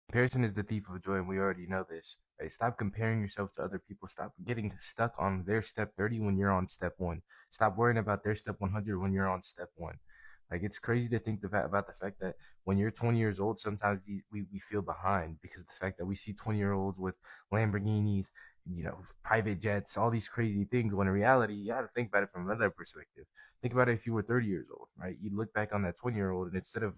Comparison is the thief of joy, and we already know this. Right? Stop comparing yourself to other people. Stop getting stuck on their step 30 when you're on step one. Stop worrying about their step 100 when you're on step one. Like it's crazy to think about the fact that when you're 20 years old, sometimes we feel behind because of the fact that we see 20-year-olds with Lamborghinis, private jets, all these crazy things. When in reality, you got to think about it from another perspective. Think about it if you were 30 years old, right? You look back on that 20-year-old, and instead of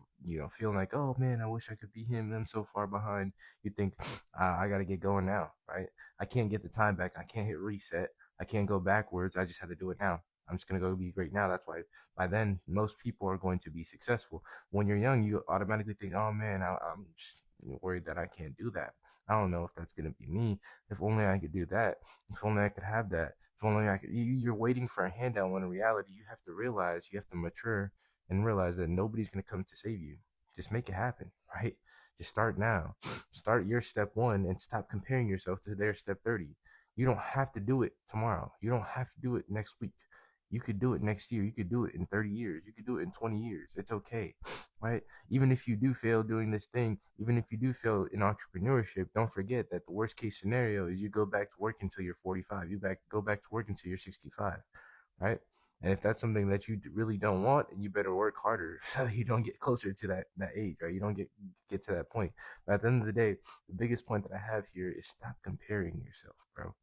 feeling like, oh man, I wish I could be him. I'm so far behind. You think, I got to get going now, right? I can't get the time back. I can't hit reset. I can't go backwards. I just have to do it now. I'm just gonna go be great now. That's why by then most people are going to be successful. When you're young, you automatically think, oh man, I'm just worried that I can't do that. I don't know if that's gonna be me. If only I could do that. If only I could have that. If only I could. You're waiting for a handout when in reality you have to realize, you have to mature and realize that nobody's gonna come to save you. Just make it happen, right? Just start now. Start your step one and stop comparing yourself to their step 30. You don't have to do it tomorrow. You don't have to do it next week. You could do it next year. You could do it in 30 years. You could do it in 20 years. It's okay, right? Even if you do fail doing this thing, even if you do fail in entrepreneurship, don't forget that the worst case scenario is you go back to work until you're 45. Go back to work until you're 65, right? And if that's something that you really don't want, you better work harder so you don't get closer to that age, right? You don't get to that point. But at the end of the day, the biggest point that I have here is stop comparing yourself, bro.